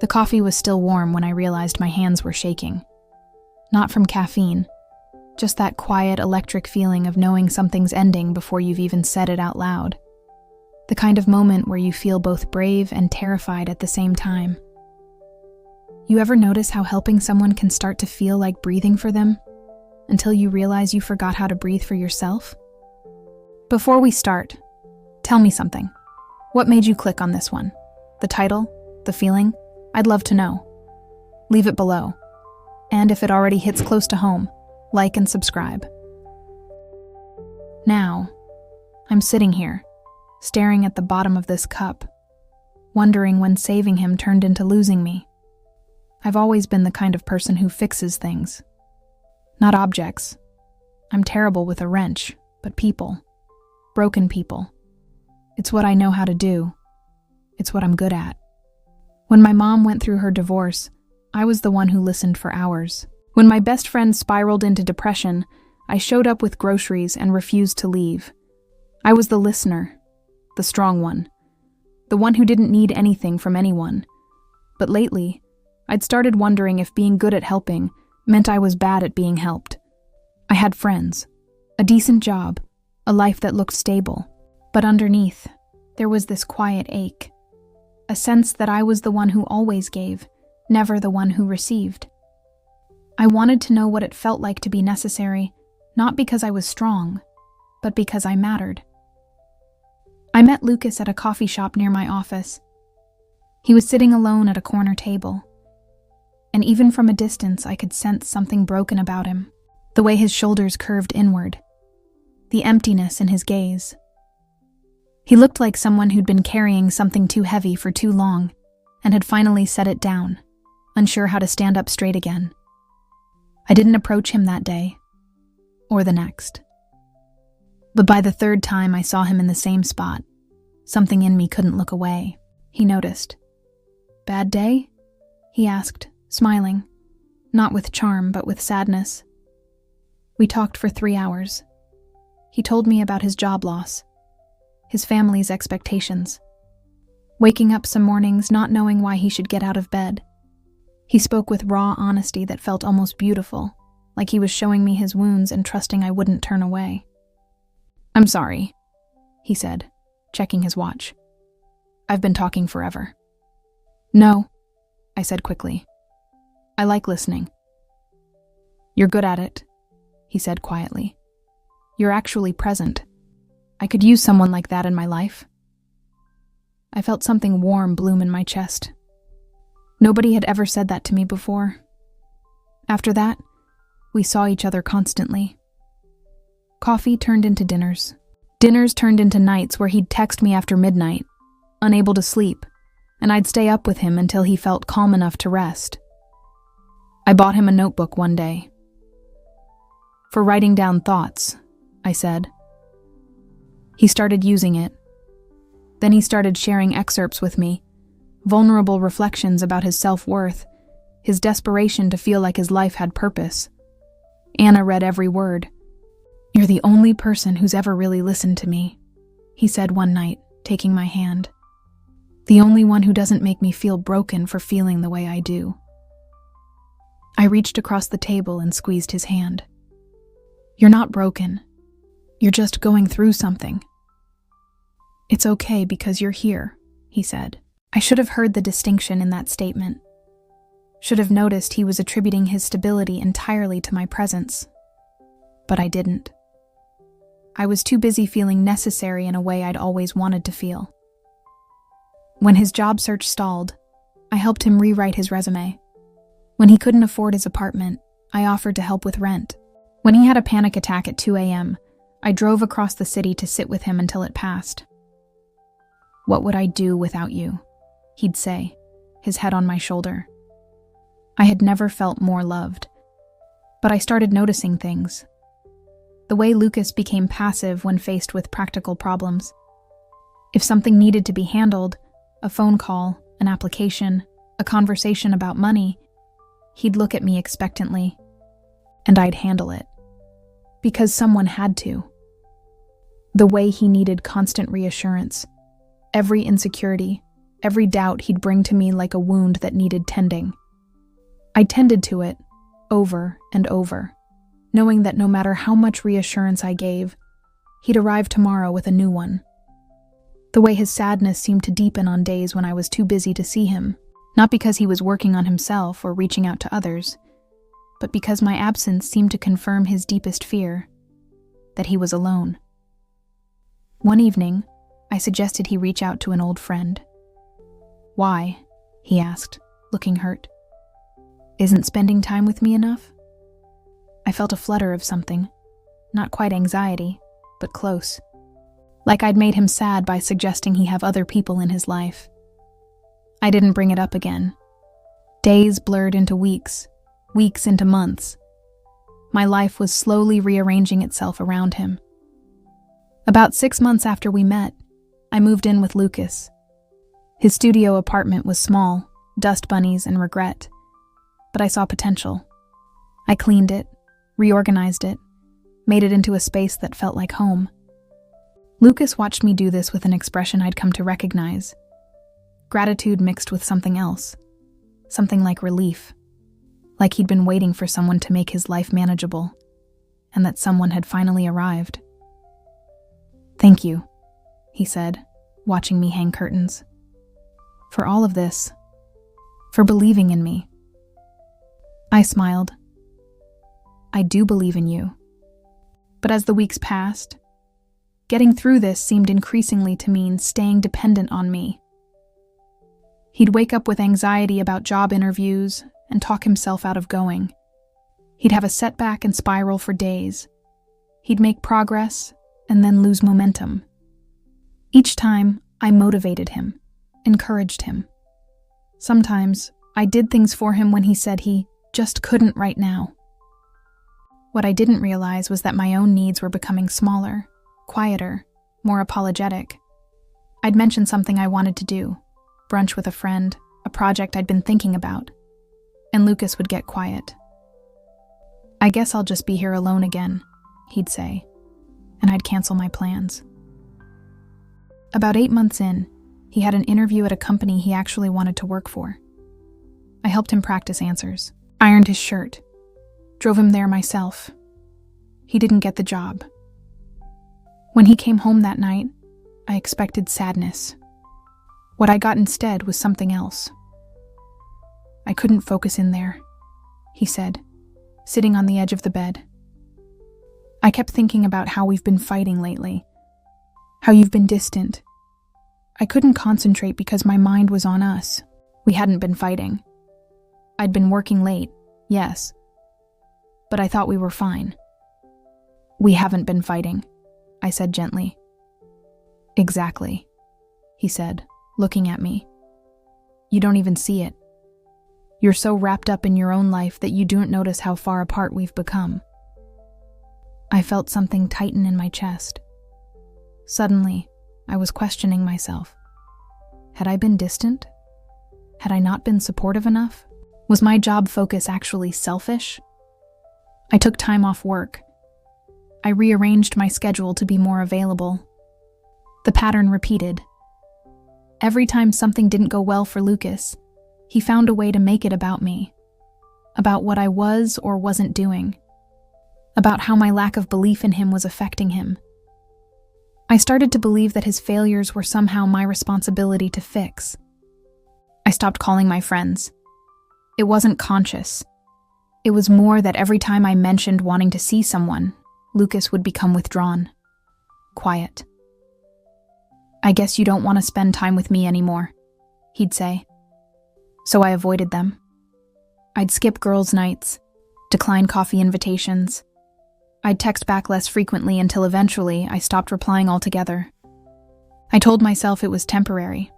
The coffee was still warm when I realized my hands were shaking. Not from caffeine, just that quiet, electric feeling of knowing something's ending before you've even said it out loud. The kind of moment where you feel both brave and terrified at the same time. You ever notice how helping someone can start to feel like breathing for them, until you realize you forgot how to breathe for yourself? Before we start, tell me something. What made you click on this one? The title? The feeling? I'd love to know. Leave it below. And if it already hits close to home, like and subscribe. Now, I'm sitting here, staring at the bottom of this cup, wondering when saving him turned into losing me. I've always been the kind of person who fixes things. Not objects. I'm terrible with a wrench, but people. Broken people. It's what I know how to do. It's what I'm good at. When my mom went through her divorce, I was the one who listened for hours. When my best friend spiraled into depression, I showed up with groceries and refused to leave. I was the listener, the strong one, the one who didn't need anything from anyone. But lately, I'd started wondering if being good at helping meant I was bad at being helped. I had friends, a decent job, a life that looked stable. But underneath, there was this quiet ache, a sense that I was the one who always gave, never the one who received. I wanted to know what it felt like to be necessary, not because I was strong, but because I mattered. I met Lucas at a coffee shop near my office. He was sitting alone at a corner table, and even from a distance I could sense something broken about him, the way his shoulders curved inward, the emptiness in his gaze. He looked like someone who'd been carrying something too heavy for too long and had finally set it down, unsure how to stand up straight again. I didn't approach him that day, or the next. But by the third time I saw him in the same spot, something in me couldn't look away. He noticed. "Bad day?" he asked, smiling, not with charm but with sadness. We talked for 3 hours. He told me about his job loss, his family's expectations, waking up some mornings not knowing why he should get out of bed. He spoke with raw honesty that felt almost beautiful, like he was showing me his wounds and trusting I wouldn't turn away. "I'm sorry," he said, checking his watch. "I've been talking forever." "No," I said quickly. "I like listening." "You're good at it," he said quietly. "You're actually present. I could use someone like that in my life." I felt something warm bloom in my chest. Nobody had ever said that to me before. After that, we saw each other constantly. Coffee turned into dinners. Dinners turned into nights where he'd text me after midnight, unable to sleep, and I'd stay up with him until he felt calm enough to rest. I bought him a notebook one day. "For writing down thoughts," I said. He started using it. Then he started sharing excerpts with me, vulnerable reflections about his self-worth, his desperation to feel like his life had purpose. Anna read every word. "You're the only person who's ever really listened to me," he said one night, taking my hand. "The only one who doesn't make me feel broken for feeling the way I do." I reached across the table and squeezed his hand. "You're not broken. You're just going through something. It's okay because you're here," he said. I should have heard the distinction in that statement. Should have noticed he was attributing his stability entirely to my presence. But I didn't. I was too busy feeling necessary in a way I'd always wanted to feel. When his job search stalled, I helped him rewrite his resume. When he couldn't afford his apartment, I offered to help with rent. When he had a panic attack at 2 a.m., I drove across the city to sit with him until it passed. "What would I do without you?" he'd say, his head on my shoulder. I had never felt more loved. But I started noticing things. The way Lucas became passive when faced with practical problems. If something needed to be handled, a phone call, an application, a conversation about money, he'd look at me expectantly, and I'd handle it. Because someone had to. The way he needed constant reassurance, every insecurity, every doubt he'd bring to me like a wound that needed tending. I tended to it, over and over, knowing that no matter how much reassurance I gave, he'd arrive tomorrow with a new one. The way his sadness seemed to deepen on days when I was too busy to see him, not because he was working on himself or reaching out to others, but because my absence seemed to confirm his deepest fear, that he was alone. One evening, I suggested he reach out to an old friend. "Why?" he asked, looking hurt. "Isn't spending time with me enough?" I felt a flutter of something, not quite anxiety, but close. Like I'd made him sad by suggesting he have other people in his life. I didn't bring it up again. Days blurred into weeks, weeks into months. My life was slowly rearranging itself around him. About 6 months after we met, I moved in with Lucas. His studio apartment was small, dust bunnies and regret, but I saw potential. I cleaned it, reorganized it, made it into a space that felt like home. Lucas watched me do this with an expression I'd come to recognize. Gratitude mixed with something else. Something like relief. Like he'd been waiting for someone to make his life manageable, and that someone had finally arrived. "Thank you," he said, watching me hang curtains. "For all of this. For believing in me." I smiled. "I do believe in you." But as the weeks passed, getting through this seemed increasingly to mean staying dependent on me. He'd wake up with anxiety about job interviews and talk himself out of going. He'd have a setback and spiral for days. He'd make progress and then lose momentum. Each time, I motivated him, encouraged him. Sometimes, I did things for him when he said he just couldn't right now. What I didn't realize was that my own needs were becoming smaller, quieter, more apologetic. I'd mention something I wanted to do, brunch with a friend, a project I'd been thinking about, and Lucas would get quiet. "I guess I'll just be here alone again," he'd say, and I'd cancel my plans. About 8 months in, he had an interview at a company he actually wanted to work for. I helped him practice answers, ironed his shirt, drove him there myself. He didn't get the job. When he came home that night, I expected sadness. What I got instead was something else. "I couldn't focus in there," he said, sitting on the edge of the bed. "I kept thinking about how we've been fighting lately, how you've been distant. I couldn't concentrate because my mind was on us. We hadn't been fighting. I'd been working late, yes, but I thought we were fine." "We haven't been fighting," I said gently. "Exactly," he said, looking at me. "You don't even see it. You're so wrapped up in your own life that you don't notice how far apart we've become." I felt something tighten in my chest. Suddenly, I was questioning myself. Had I been distant? Had I not been supportive enough? Was my job focus actually selfish? I took time off work. I rearranged my schedule to be more available. The pattern repeated. Every time something didn't go well for Lucas, he found a way to make it about me, about what I was or wasn't doing, about how my lack of belief in him was affecting him. I started to believe that his failures were somehow my responsibility to fix. I stopped calling my friends. It wasn't conscious. It was more that every time I mentioned wanting to see someone, Lucas would become withdrawn, quiet. "I guess you don't want to spend time with me anymore," he'd say. So I avoided them. I'd skip girls' nights, decline coffee invitations. I'd text back less frequently until eventually I stopped replying altogether. I told myself it was temporary,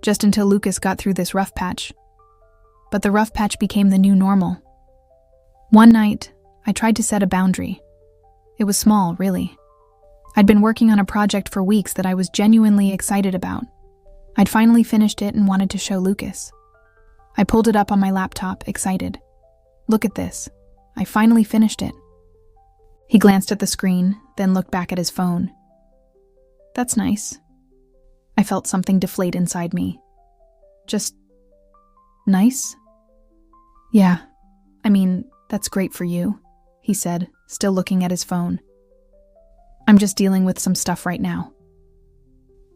just until Lucas got through this rough patch. But the rough patch became the new normal. One night, I tried to set a boundary. It was small, really. I'd been working on a project for weeks that I was genuinely excited about. I'd finally finished it and wanted to show Lucas. I pulled it up on my laptop, excited. "Look at this. I finally finished it." He glanced at the screen, then looked back at his phone. "That's nice." I felt something deflate inside me. Just nice? Yeah, I mean, that's great for you, he said, still looking at his phone. I'm just dealing with some stuff right now.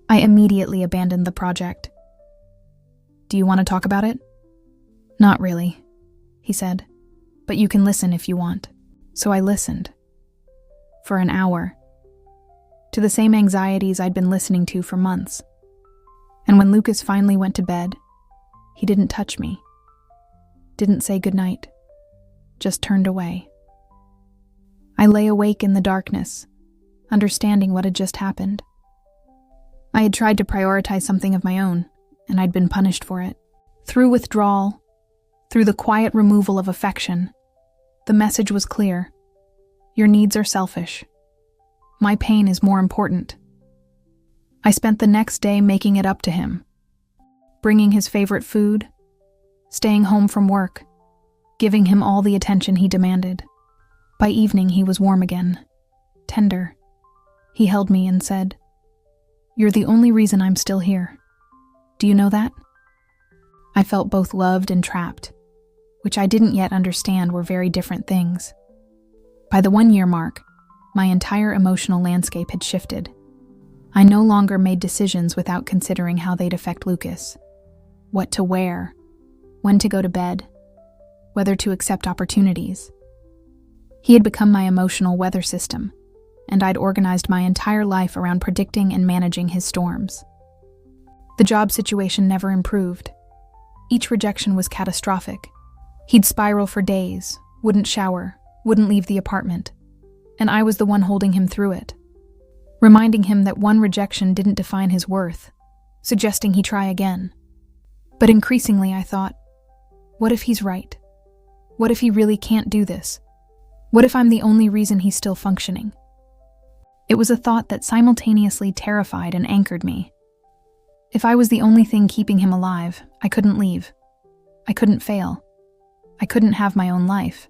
I immediately abandoned the project. Do you want to talk about it? Not really, he said, but you can listen if you want. So I listened. For an hour. To the same anxieties I'd been listening to for months. And when Lucas finally went to bed, he didn't touch me. Didn't say goodnight. Just turned away. I lay awake in the darkness, understanding what had just happened. I had tried to prioritize something of my own, and I'd been punished for it. Through withdrawal, through the quiet removal of affection, the message was clear. Your needs are selfish. My pain is more important. I spent the next day making it up to him, bringing his favorite food, staying home from work, giving him all the attention he demanded. By evening, he was warm again, tender. He held me and said, "You're the only reason I'm still here. Do you know that?" I felt both loved and trapped, which I didn't yet understand were very different things. By the 1-year mark, my entire emotional landscape had shifted. I no longer made decisions without considering how they'd affect Lucas. What to wear, when to go to bed, whether to accept opportunities. He had become my emotional weather system, and I'd organized my entire life around predicting and managing his storms. The job situation never improved. Each rejection was catastrophic. He'd spiral for days, wouldn't shower, wouldn't leave the apartment, and I was the one holding him through it, reminding him that one rejection didn't define his worth, suggesting he try again. But increasingly I thought, what if he's right? What if he really can't do this? What if I'm the only reason he's still functioning? It was a thought that simultaneously terrified and anchored me. If I was the only thing keeping him alive, I couldn't leave. I couldn't fail. I couldn't have my own life.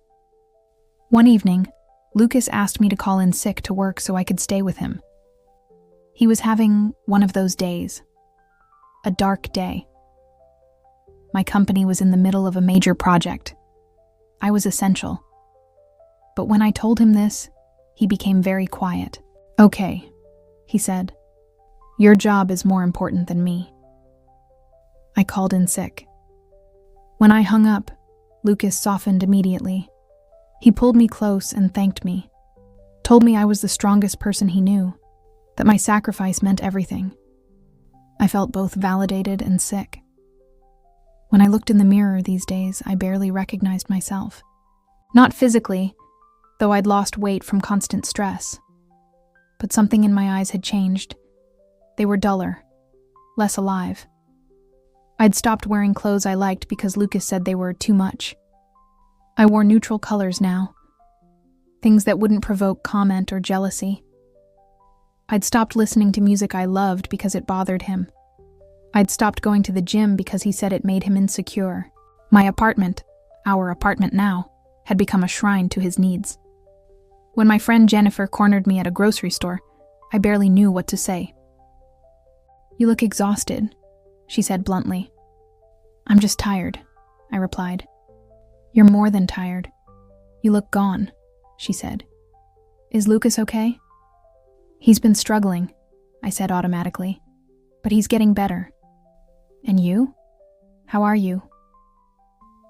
One evening, Lucas asked me to call in sick to work so I could stay with him. He was having one of those days. A dark day. My company was in the middle of a major project. I was essential. But when I told him this, he became very quiet. "Okay," he said. "Your job is more important than me." I called in sick. When I hung up, Lucas softened immediately. He pulled me close and thanked me, told me I was the strongest person he knew, that my sacrifice meant everything. I felt both validated and sick. When I looked in the mirror these days, I barely recognized myself. Not physically, though I'd lost weight from constant stress. But something in my eyes had changed. They were duller, less alive. I'd stopped wearing clothes I liked because Lucas said they were too much. I wore neutral colors now, things that wouldn't provoke comment or jealousy. I'd stopped listening to music I loved because it bothered him. I'd stopped going to the gym because he said it made him insecure. My apartment, our apartment now, had become a shrine to his needs. When my friend Jennifer cornered me at a grocery store, I barely knew what to say. "You look exhausted," she said bluntly. "I'm just tired," I replied. "You're more than tired. You look gone," she said. "Is Lucas okay?" "He's been struggling," I said automatically, "but he's getting better." "And you? How are you?"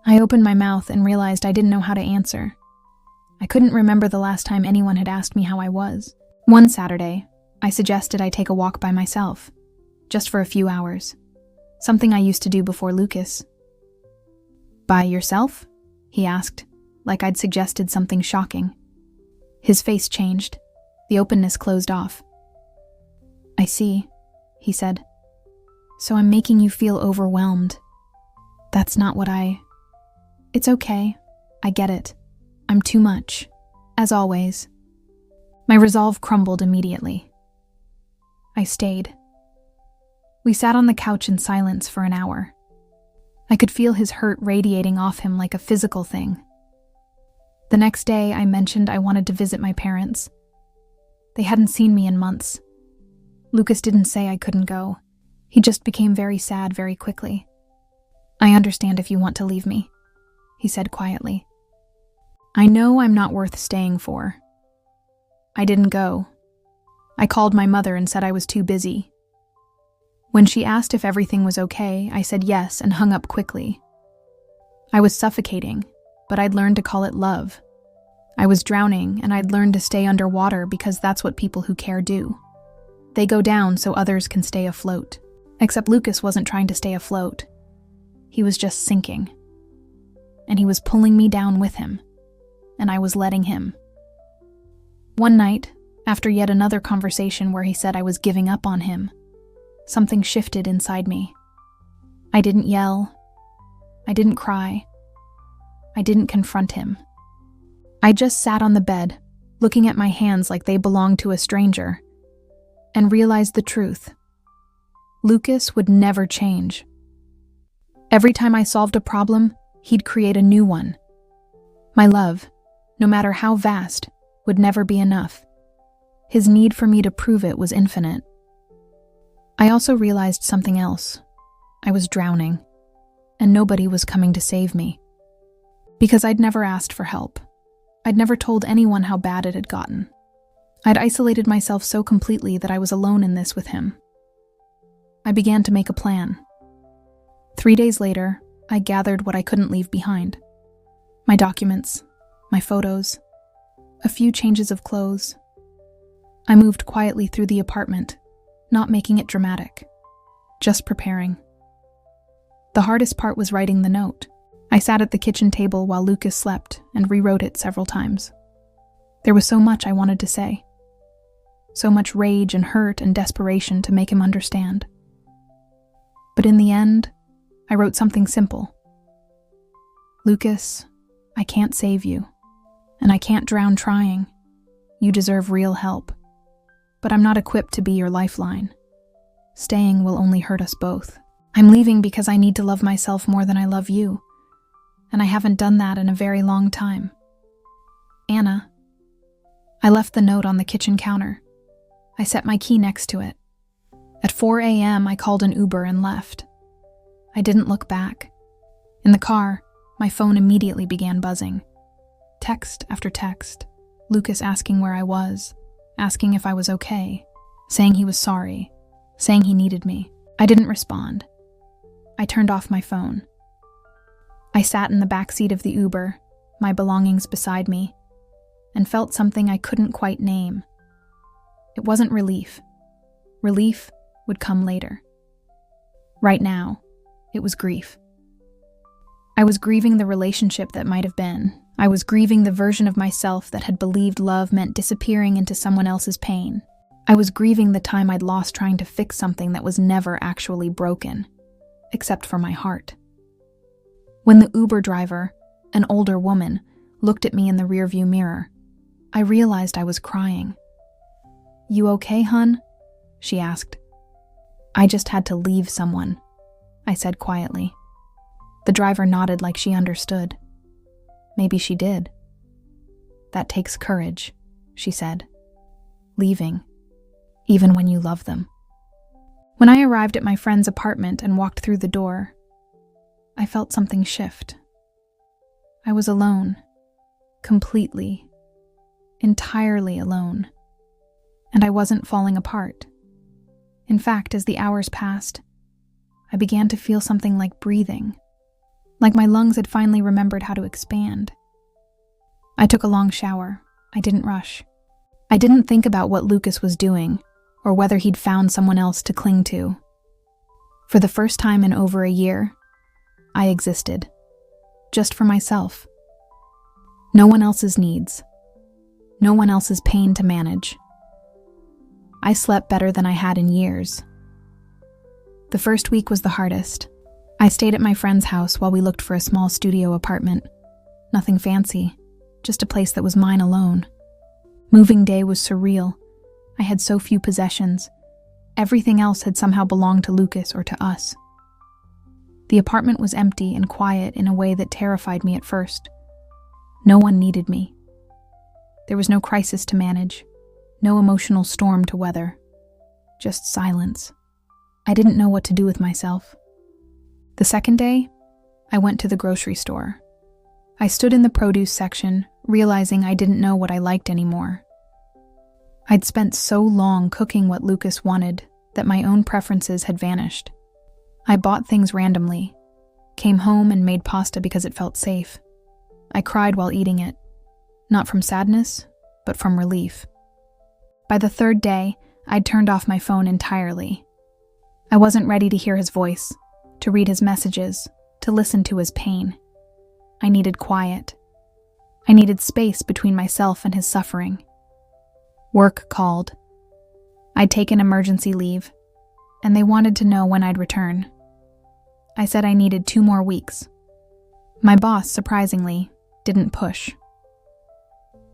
I opened my mouth and realized I didn't know how to answer. I couldn't remember the last time anyone had asked me how I was. One Saturday, I suggested I take a walk by myself, just for a few hours, something I used to do before Lucas. "By yourself?" he asked, like I'd suggested something shocking. His face changed. The openness closed off. "I see," he said. "So I'm making you feel overwhelmed. That's not what It's okay. I get it. I'm too much. As always." My resolve crumbled immediately. I stayed. We sat on the couch in silence for an hour. I could feel his hurt radiating off him like a physical thing. The next day, I mentioned I wanted to visit my parents. They hadn't seen me in months. Lucas didn't say I couldn't go. He just became very sad very quickly. I understand if you want to leave me, he said quietly. I know I'm not worth staying for. I didn't go. I called my mother and said I was too busy. When she asked if everything was okay, I said yes and hung up quickly. I was suffocating, but I'd learned to call it love. I was drowning, and I'd learned to stay underwater because that's what people who care do. They go down so others can stay afloat. Except Lucas wasn't trying to stay afloat. He was just sinking. And he was pulling me down with him, and I was letting him. One night, after yet another conversation where he said I was giving up on him, something shifted inside me. I didn't yell. I didn't cry. I didn't confront him. I just sat on the bed, looking at my hands like they belonged to a stranger, and realized the truth. Lucas would never change. Every time I solved a problem, he'd create a new one. My love, no matter how vast, would never be enough. His need for me to prove it was infinite. I also realized something else. I was drowning, and nobody was coming to save me. Because I'd never asked for help. I'd never told anyone how bad it had gotten. I'd isolated myself so completely that I was alone in this with him. I began to make a plan. 3 days later, I gathered what I couldn't leave behind. My documents, my photos, a few changes of clothes. I moved quietly through the apartment, not making it dramatic, just preparing. The hardest part was writing the note. I sat at the kitchen table while Lucas slept and rewrote it several times. There was so much I wanted to say. So much rage and hurt and desperation to make him understand. But in the end, I wrote something simple. Lucas, I can't save you, and I can't drown trying. You deserve real help. But I'm not equipped to be your lifeline. Staying will only hurt us both. I'm leaving because I need to love myself more than I love you. And I haven't done that in a very long time. Anna. I left the note on the kitchen counter. I set my key next to it. At 4 a.m., I called an Uber and left. I didn't look back. In the car, my phone immediately began buzzing. Text after text, Lucas asking where I was, asking if I was okay, saying he was sorry, saying he needed me. I didn't respond. I turned off my phone. I sat in the back seat of the Uber, my belongings beside me, and felt something I couldn't quite name. It wasn't relief. Relief would come later. Right now, it was grief. I was grieving the relationship that might have been. I was grieving the version of myself that had believed love meant disappearing into someone else's pain. I was grieving the time I'd lost trying to fix something that was never actually broken, except for my heart. When the Uber driver, an older woman, looked at me in the rearview mirror, I realized I was crying. You okay, hun? She asked. I just had to leave someone, I said quietly. The driver nodded like she understood. Maybe she did. That takes courage, she said. Leaving, even when you love them. When I arrived at my friend's apartment and walked through the door, I felt something shift. I was alone, completely, entirely alone, and I wasn't falling apart. In fact, as the hours passed, I began to feel something like breathing, like my lungs had finally remembered how to expand. I took a long shower. I didn't rush. I didn't think about what Lucas was doing, or whether he'd found someone else to cling to. For the first time in over a year, I existed, just for myself. No one else's needs, no one else's pain to manage. I slept better than I had in years. The first week was the hardest. I stayed at my friend's house while we looked for a small studio apartment. Nothing fancy, just a place that was mine alone. Moving day was surreal. I had so few possessions. Everything else had somehow belonged to Lucas or to us. The apartment was empty and quiet in a way that terrified me at first. No one needed me. There was no crisis to manage, no emotional storm to weather. Just silence. I didn't know what to do with myself. The second day, I went to the grocery store. I stood in the produce section, realizing I didn't know what I liked anymore. I'd spent so long cooking what Lucas wanted that my own preferences had vanished. I bought things randomly, came home and made pasta because it felt safe. I cried while eating it, not from sadness, but from relief. By the third day, I'd turned off my phone entirely. I wasn't ready to hear his voice, to read his messages, to listen to his pain. I needed quiet. I needed space between myself and his suffering. Work called. I'd taken emergency leave, and they wanted to know when I'd return. I said I needed 2 more weeks. My boss, surprisingly, didn't push.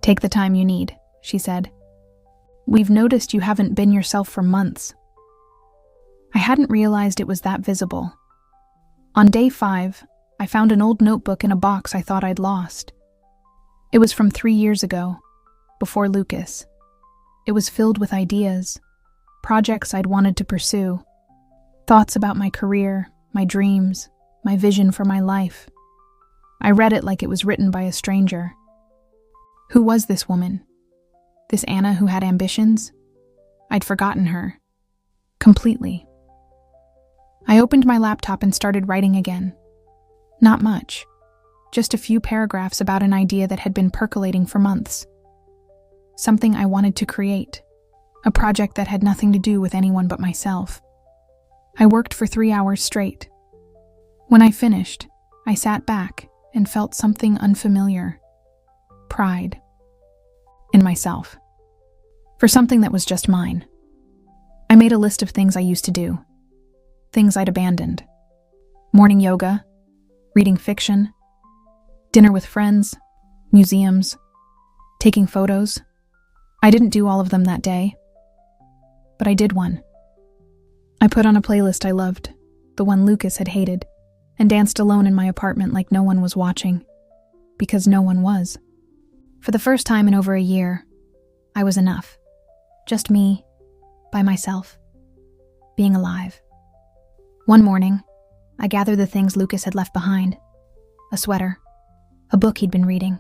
"Take the time you need," she said. "We've noticed you haven't been yourself for months." I hadn't realized it was that visible. On day 5, I found an old notebook in a box I thought I'd lost. It was from 3 years ago, before Lucas. It was filled with ideas, projects I'd wanted to pursue, thoughts about my career, my dreams, my vision for my life. I read it like it was written by a stranger. Who was this woman? This Anna who had ambitions? I'd forgotten her. Completely. I opened my laptop and started writing again. Not much. Just a few paragraphs about an idea that had been percolating for months. Something I wanted to create. A project that had nothing to do with anyone but myself. I worked for 3 hours straight. When I finished, I sat back and felt something unfamiliar. Pride. In myself. For something that was just mine. I made a list of things I used to do. Things I'd abandoned. Morning yoga, reading fiction, dinner with friends, museums, taking photos. I didn't do all of them that day, but I did one. I put on a playlist I loved, the one Lucas had hated, and danced alone in my apartment like no one was watching, because no one was. For the first time in over a year, I was enough. Just me, by myself, being alive. One morning, I gathered the things Lucas had left behind. A sweater, a book he'd been reading,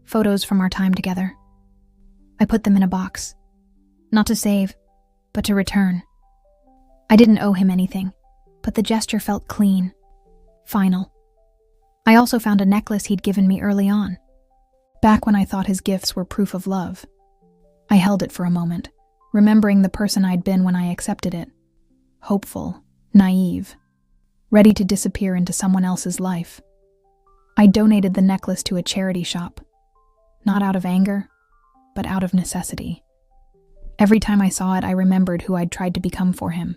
photos from our time together. I put them in a box, not to save, but to return. I didn't owe him anything, but the gesture felt clean, final. I also found a necklace he'd given me early on, back when I thought his gifts were proof of love. I held it for a moment, remembering the person I'd been when I accepted it. Hopeful, naive, ready to disappear into someone else's life. I donated the necklace to a charity shop, not out of anger, but out of necessity. Every time I saw it, I remembered who I'd tried to become for him.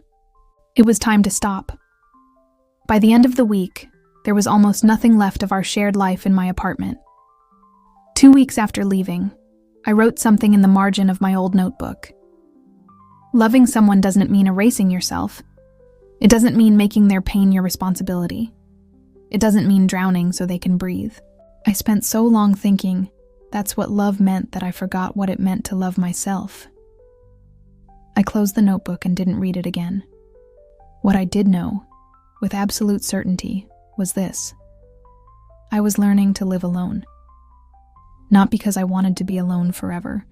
It was time to stop. By the end of the week, there was almost nothing left of our shared life in my apartment. 2 weeks after leaving, I wrote something in the margin of my old notebook. Loving someone doesn't mean erasing yourself. It doesn't mean making their pain your responsibility. It doesn't mean drowning so they can breathe. I spent so long thinking that's what love meant that I forgot what it meant to love myself. I closed the notebook and didn't read it again. What I did know, with absolute certainty, was this. I was learning to live alone. Not because I wanted to be alone forever,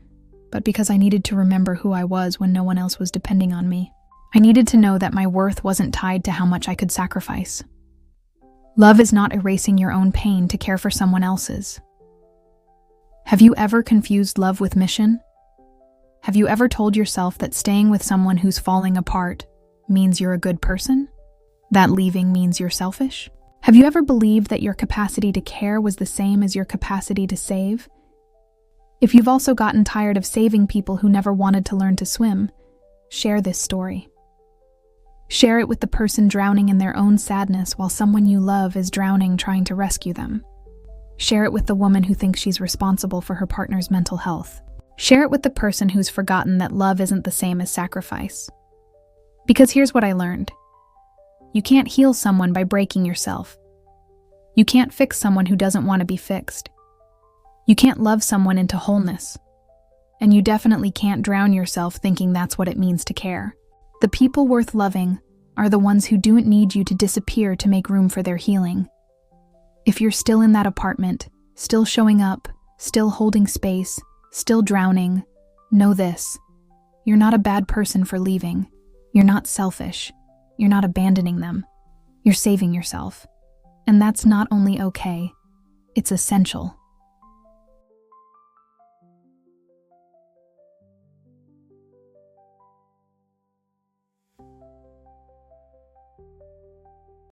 but because I needed to remember who I was when no one else was depending on me. I needed to know that my worth wasn't tied to how much I could sacrifice. Love is not erasing your own pain to care for someone else's. Have you ever confused love with mission? Have you ever told yourself that staying with someone who's falling apart means you're a good person? That leaving means you're selfish? Have you ever believed that your capacity to care was the same as your capacity to save? If you've also gotten tired of saving people who never wanted to learn to swim, share this story. Share it with the person drowning in their own sadness while someone you love is drowning trying to rescue them. Share it with the woman who thinks she's responsible for her partner's mental health. Share it with the person who's forgotten that love isn't the same as sacrifice. Because here's what I learned. You can't heal someone by breaking yourself. You can't fix someone who doesn't want to be fixed. You can't love someone into wholeness. And you definitely can't drown yourself thinking that's what it means to care. The people worth loving are the ones who don't need you to disappear to make room for their healing. If you're still in that apartment, still showing up, still holding space, still drowning, know this. You're not a bad person for leaving. You're not selfish. You're not abandoning them. You're saving yourself. And that's not only okay, it's essential.